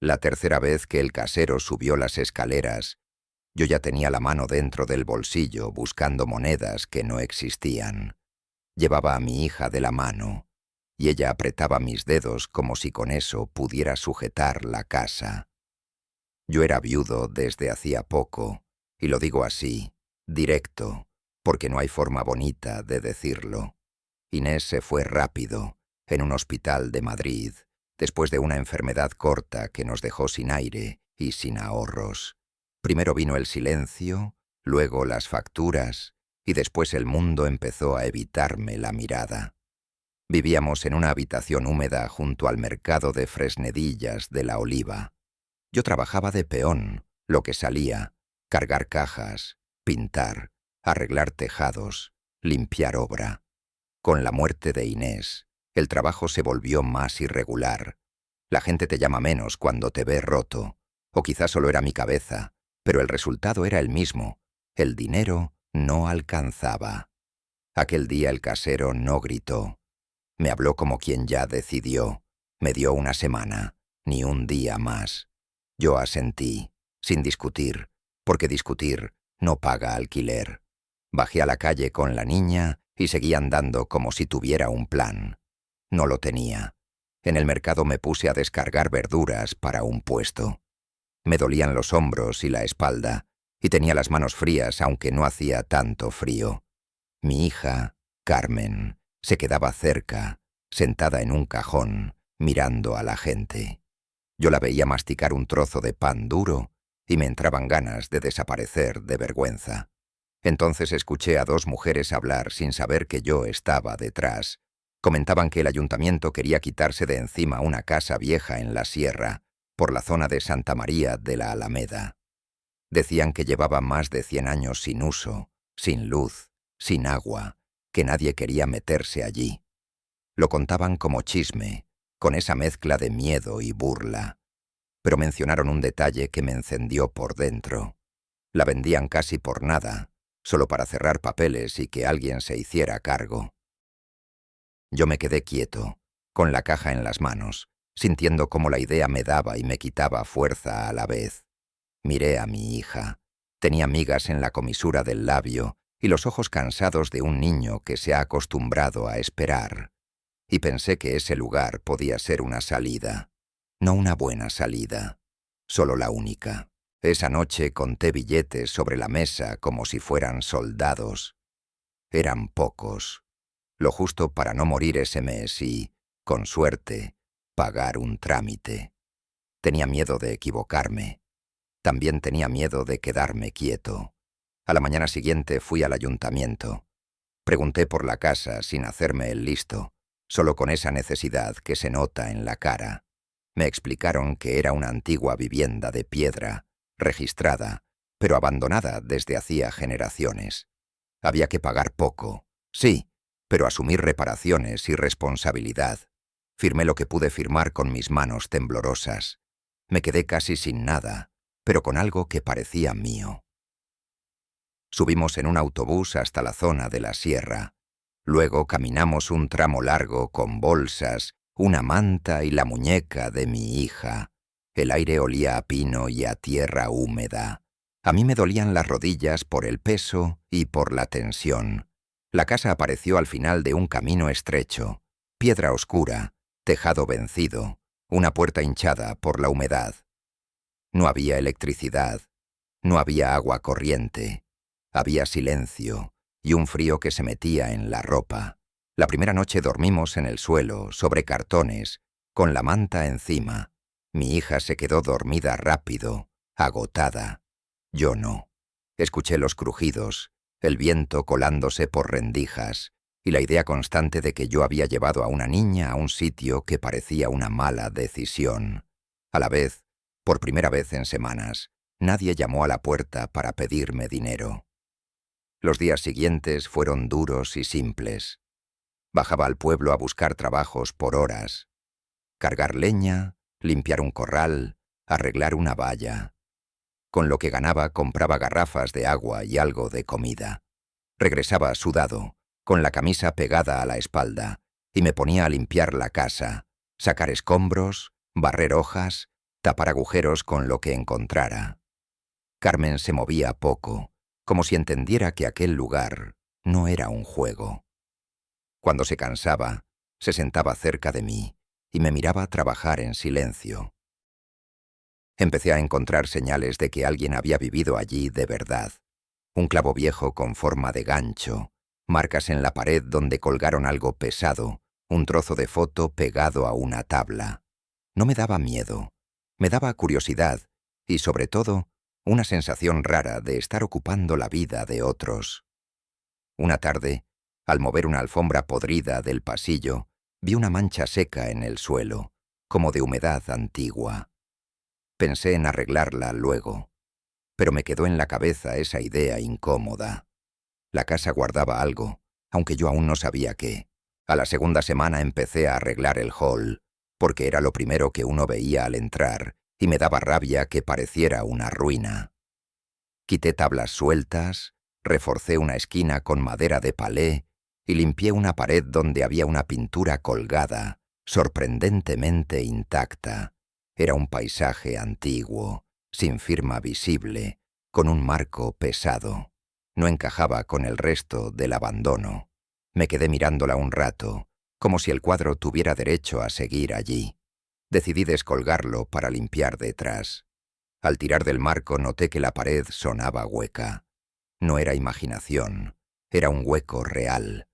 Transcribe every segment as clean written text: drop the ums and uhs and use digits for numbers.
La tercera vez que el casero subió las escaleras, yo ya tenía la mano dentro del bolsillo buscando monedas que no existían. Llevaba a mi hija de la mano, y ella apretaba mis dedos como si con eso pudiera sujetar la casa. Yo era viudo desde hacía poco, y lo digo así, directo, porque no hay forma bonita de decirlo. Inés se fue rápido, en un hospital de Madrid, después de una enfermedad corta que nos dejó sin aire y sin ahorros. Primero vino el silencio, luego las facturas, y después el mundo empezó a evitarme la mirada. Vivíamos en una habitación húmeda junto al mercado de Fresnedillas de la Oliva. Yo trabajaba de peón, lo que salía, cargar cajas, pintar, arreglar tejados, limpiar obra. Con la muerte de Inés, el trabajo se volvió más irregular. La gente te llama menos cuando te ve roto, o quizás solo era mi cabeza, pero el resultado era el mismo. El dinero no alcanzaba. Aquel día el casero no gritó. Me habló como quien ya decidió. Me dio una semana, ni un día más. Yo asentí, sin discutir, porque discutir no paga alquiler. Bajé a la calle con la niña y seguí andando como si tuviera un plan. No lo tenía. En el mercado me puse a descargar verduras para un puesto. Me dolían los hombros y la espalda, y tenía las manos frías aunque no hacía tanto frío. Mi hija, Carmen, se quedaba cerca, sentada en un cajón, mirando a la gente. Yo la veía masticar un trozo de pan duro y me entraban ganas de desaparecer de vergüenza. Entonces escuché a dos mujeres hablar sin saber que yo estaba detrás. Comentaban que el ayuntamiento quería quitarse de encima una casa vieja en la sierra, por la zona de Santa María de la Alameda. Decían que llevaba más de 100 años sin uso, sin luz, sin agua, que nadie quería meterse allí. Lo contaban como chisme, con esa mezcla de miedo y burla. Pero mencionaron un detalle que me encendió por dentro. La vendían casi por nada, solo para cerrar papeles y que alguien se hiciera cargo. Yo me quedé quieto, con la caja en las manos, sintiendo cómo la idea me daba y me quitaba fuerza a la vez. Miré a mi hija. Tenía migas en la comisura del labio y los ojos cansados de un niño que se ha acostumbrado a esperar. Y pensé que ese lugar podía ser una salida. No una buena salida, solo la única. Esa noche conté billetes sobre la mesa como si fueran soldados. Eran pocos, lo justo para no morir ese mes y, con suerte, pagar un trámite. Tenía miedo de equivocarme. También tenía miedo de quedarme quieto. A la mañana siguiente fui al ayuntamiento. Pregunté por la casa sin hacerme el listo, solo con esa necesidad que se nota en la cara. Me explicaron que era una antigua vivienda de piedra, registrada, pero abandonada desde hacía generaciones. Había que pagar poco, sí, pero asumir reparaciones y responsabilidad. Firmé lo que pude firmar con mis manos temblorosas. Me quedé casi sin nada, pero con algo que parecía mío. Subimos en un autobús hasta la zona de la sierra. Luego caminamos un tramo largo con bolsas, una manta y la muñeca de mi hija. El aire olía a pino y a tierra húmeda. A mí me dolían las rodillas por el peso y por la tensión. La casa apareció al final de un camino estrecho, piedra oscura, tejado vencido, una puerta hinchada por la humedad. No había electricidad, no había agua corriente, había silencio y un frío que se metía en la ropa. La primera noche dormimos en el suelo, sobre cartones, con la manta encima. Mi hija se quedó dormida rápido, agotada. Yo no. Escuché los crujidos, el viento colándose por rendijas, y la idea constante de que yo había llevado a una niña a un sitio que parecía una mala decisión. A la vez, por primera vez en semanas, nadie llamó a la puerta para pedirme dinero. Los días siguientes fueron duros y simples. Bajaba al pueblo a buscar trabajos por horas. Cargar leña, limpiar un corral, arreglar una valla. Con lo que ganaba compraba garrafas de agua y algo de comida. Regresaba sudado, con la camisa pegada a la espalda, y me ponía a limpiar la casa, sacar escombros, barrer hojas, tapar agujeros con lo que encontrara. Carmen se movía poco, como si entendiera que aquel lugar no era un juego. Cuando se cansaba, se sentaba cerca de mí y me miraba trabajar en silencio. Empecé a encontrar señales de que alguien había vivido allí de verdad. Un clavo viejo con forma de gancho, marcas en la pared donde colgaron algo pesado, un trozo de foto pegado a una tabla. No me daba miedo, me daba curiosidad y, sobre todo, una sensación rara de estar ocupando la vida de otros. Una tarde, al mover una alfombra podrida del pasillo, vi una mancha seca en el suelo, como de humedad antigua. Pensé en arreglarla luego, pero me quedó en la cabeza esa idea incómoda. La casa guardaba algo, aunque yo aún no sabía qué. A la segunda semana empecé a arreglar el hall, porque era lo primero que uno veía al entrar, y me daba rabia que pareciera una ruina. Quité tablas sueltas, reforcé una esquina con madera de palé y limpié una pared donde había una pintura colgada, sorprendentemente intacta. Era un paisaje antiguo, sin firma visible, con un marco pesado. No encajaba con el resto del abandono. Me quedé mirándola un rato, como si el cuadro tuviera derecho a seguir allí. Decidí descolgarlo para limpiar detrás. Al tirar del marco noté que la pared sonaba hueca. No era imaginación, era un hueco real.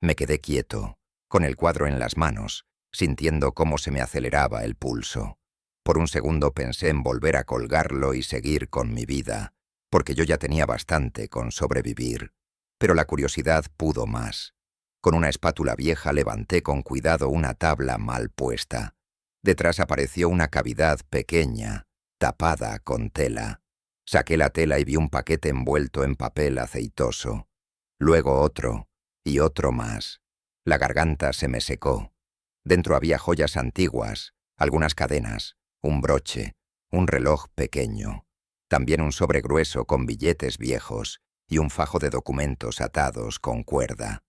Me quedé quieto, con el cuadro en las manos, sintiendo cómo se me aceleraba el pulso. Por un segundo pensé en volver a colgarlo y seguir con mi vida, porque yo ya tenía bastante con sobrevivir. Pero la curiosidad pudo más. Con una espátula vieja levanté con cuidado una tabla mal puesta. Detrás apareció una cavidad pequeña, tapada con tela. Saqué la tela y vi un paquete envuelto en papel aceitoso. Luego otro, y otro más. La garganta se me secó. Dentro había joyas antiguas, algunas cadenas, un broche, un reloj pequeño, también un sobre grueso con billetes viejos y un fajo de documentos atados con cuerda.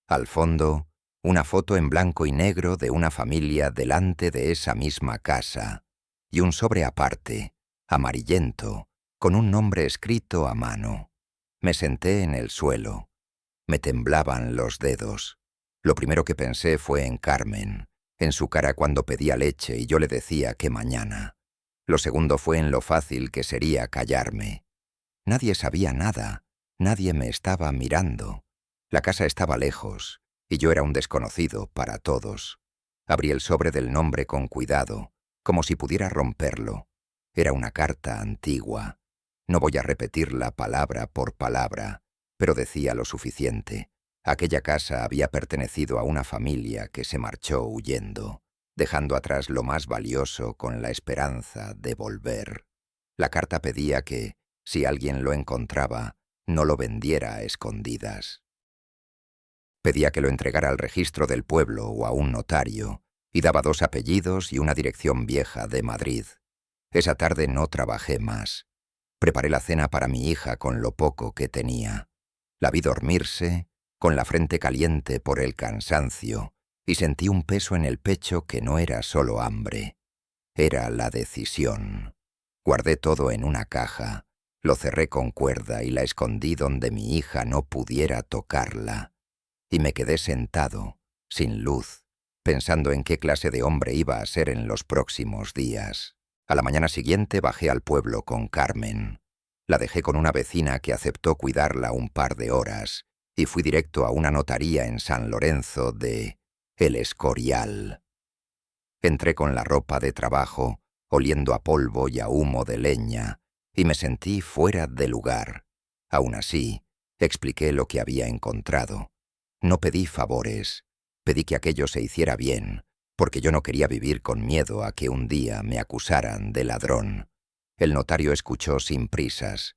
Al fondo, una foto en blanco y negro de una familia delante de esa misma casa y un sobre aparte, amarillento, con un nombre escrito a mano. Me senté en el suelo. Me temblaban los dedos. Lo primero que pensé fue en Carmen, en su cara cuando pedía leche y yo le decía que mañana. Lo segundo fue en lo fácil que sería callarme. Nadie sabía nada, nadie me estaba mirando. La casa estaba lejos, y yo era un desconocido para todos. Abrí el sobre del nombre con cuidado, como si pudiera romperlo. Era una carta antigua. No voy a repetirla palabra por palabra, pero decía lo suficiente. Aquella casa había pertenecido a una familia que se marchó huyendo, dejando atrás lo más valioso con la esperanza de volver. La carta pedía que, si alguien lo encontraba, no lo vendiera a escondidas. Pedía que lo entregara al registro del pueblo o a un notario, y daba 2 apellidos y una dirección vieja de Madrid. Esa tarde no trabajé más. Preparé la cena para mi hija con lo poco que tenía. La vi dormirse, con la frente caliente por el cansancio, y sentí un peso en el pecho que no era solo hambre. Era la decisión. Guardé todo en una caja, lo cerré con cuerda y la escondí donde mi hija no pudiera tocarla. Y me quedé sentado, sin luz, pensando en qué clase de hombre iba a ser en los próximos días. A la mañana siguiente bajé al pueblo con Carmen. La dejé con una vecina que aceptó cuidarla un par de horas y fui directo a una notaría en San Lorenzo de El Escorial. Entré con la ropa de trabajo, oliendo a polvo y a humo de leña, y me sentí fuera de lugar. Aún así, expliqué lo que había encontrado. No pedí favores, pedí que aquello se hiciera bien, porque yo no quería vivir con miedo a que un día me acusaran de ladrón. El notario escuchó sin prisas.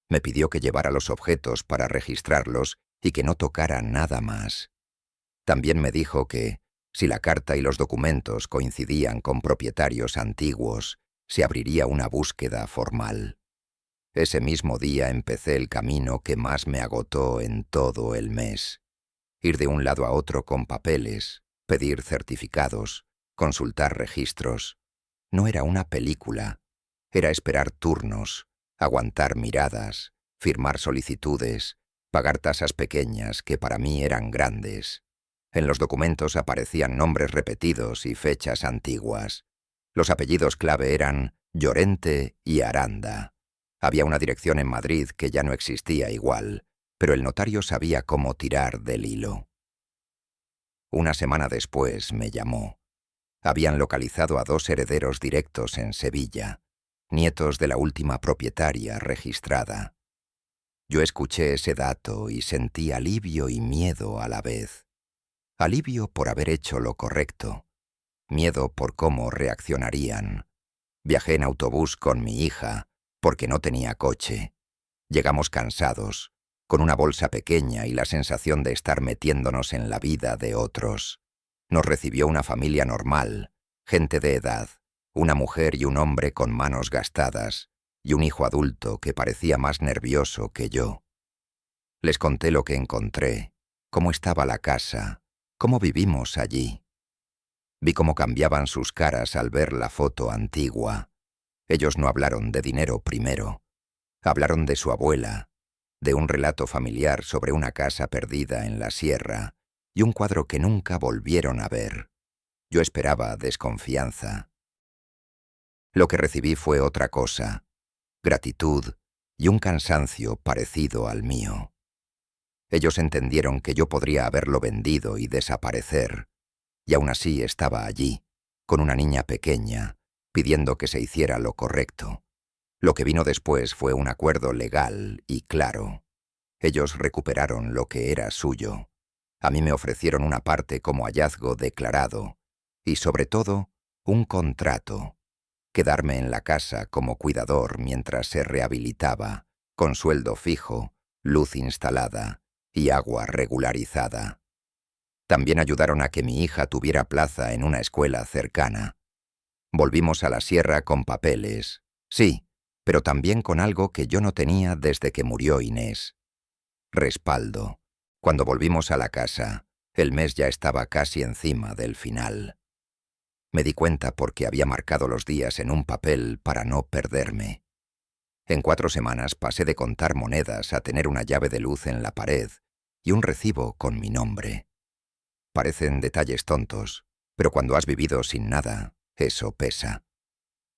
Me pidió que llevara los objetos para registrarlos y que no tocara nada más. También me dijo que, si la carta y los documentos coincidían con propietarios antiguos, se abriría una búsqueda formal. Ese mismo día empecé el camino que más me agotó en todo el mes. Ir de un lado a otro con papeles, pedir certificados, consultar registros. No era una película. Era esperar turnos, aguantar miradas, firmar solicitudes, pagar tasas pequeñas que para mí eran grandes. En los documentos aparecían nombres repetidos y fechas antiguas. Los apellidos clave eran Llorente y Aranda. Había una dirección en Madrid que ya no existía igual, pero el notario sabía cómo tirar del hilo. Una semana después me llamó. Habían localizado a 2 herederos directos en Sevilla, nietos de la última propietaria registrada. Yo escuché ese dato y sentí alivio y miedo a la vez. Alivio por haber hecho lo correcto, miedo por cómo reaccionarían. Viajé en autobús con mi hija, porque no tenía coche. Llegamos cansados, con una bolsa pequeña y la sensación de estar metiéndonos en la vida de otros. Nos recibió una familia normal, gente de edad, una mujer y un hombre con manos gastadas, y un hijo adulto que parecía más nervioso que yo. Les conté lo que encontré, cómo estaba la casa, cómo vivimos allí. Vi cómo cambiaban sus caras al ver la foto antigua. Ellos no hablaron de dinero primero. Hablaron de su abuela, de un relato familiar sobre una casa perdida en la sierra y un cuadro que nunca volvieron a ver. Yo esperaba desconfianza. Lo que recibí fue otra cosa, gratitud y un cansancio parecido al mío. Ellos entendieron que yo podría haberlo vendido y desaparecer, y aún así estaba allí, con una niña pequeña, pidiendo que se hiciera lo correcto. Lo que vino después fue un acuerdo legal y claro. Ellos recuperaron lo que era suyo. A mí me ofrecieron una parte como hallazgo declarado, y sobre todo, un contrato. Quedarme en la casa como cuidador mientras se rehabilitaba, con sueldo fijo, luz instalada y agua regularizada. También ayudaron a que mi hija tuviera plaza en una escuela cercana. Volvimos a la sierra con papeles, sí, pero también con algo que yo no tenía desde que murió Inés. Respaldo. Cuando volvimos a la casa, el mes ya estaba casi encima del final. Me di cuenta porque había marcado los días en un papel para no perderme. En 4 semanas pasé de contar monedas a tener una llave de luz en la pared y un recibo con mi nombre. Parecen detalles tontos, pero cuando has vivido sin nada, eso pesa.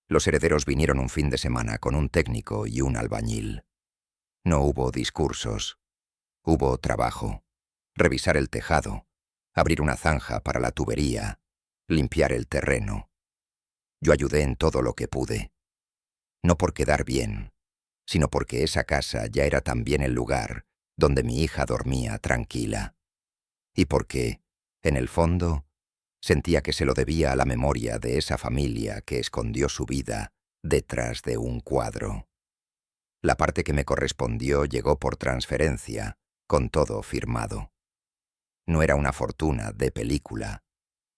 Los herederos vinieron un fin de semana con un técnico y un albañil. No hubo discursos. Hubo trabajo. Revisar el tejado, abrir una zanja para la tubería, limpiar el terreno. Yo ayudé en todo lo que pude. No por quedar bien, sino porque esa casa ya era también el lugar donde mi hija dormía tranquila. Y porque, en el fondo, sentía que se lo debía a la memoria de esa familia que escondió su vida detrás de un cuadro. La parte que me correspondió llegó por transferencia, con todo firmado. No era una fortuna de película.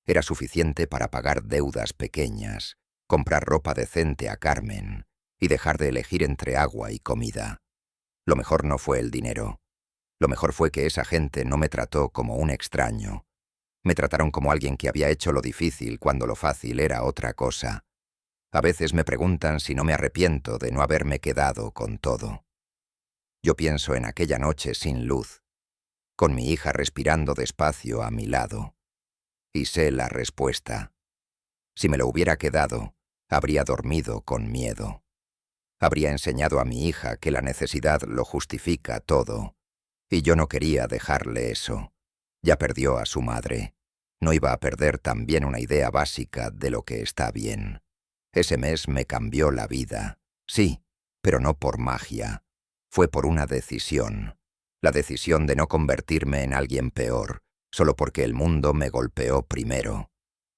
Era suficiente para pagar deudas pequeñas, comprar ropa decente a Carmen y dejar de elegir entre agua y comida. Lo mejor no fue el dinero. Lo mejor fue que esa gente no me trató como un extraño. Me trataron como alguien que había hecho lo difícil cuando lo fácil era otra cosa. A veces me preguntan si no me arrepiento de no haberme quedado con todo. Yo pienso en aquella noche sin luz, con mi hija respirando despacio a mi lado. Y sé la respuesta. Si me lo hubiera quedado, habría dormido con miedo. Habría enseñado a mi hija que la necesidad lo justifica todo. Y yo no quería dejarle eso. Ya perdió a su madre. No iba a perder también una idea básica de lo que está bien. Ese mes me cambió la vida. Sí, pero no por magia. Fue por una decisión. La decisión de no convertirme en alguien peor, solo porque el mundo me golpeó primero.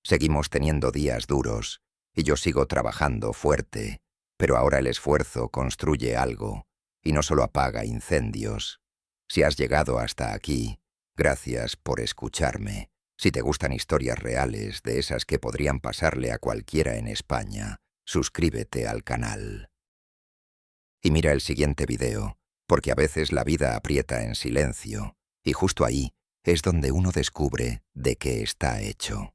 Seguimos teniendo días duros, y yo sigo trabajando fuerte, pero ahora el esfuerzo construye algo, y no solo apaga incendios. Si has llegado hasta aquí, gracias por escucharme. Si te gustan historias reales, de esas que podrían pasarle a cualquiera en España, suscríbete al canal. Y mira el siguiente video, porque a veces la vida aprieta en silencio, y justo ahí es donde uno descubre de qué está hecho.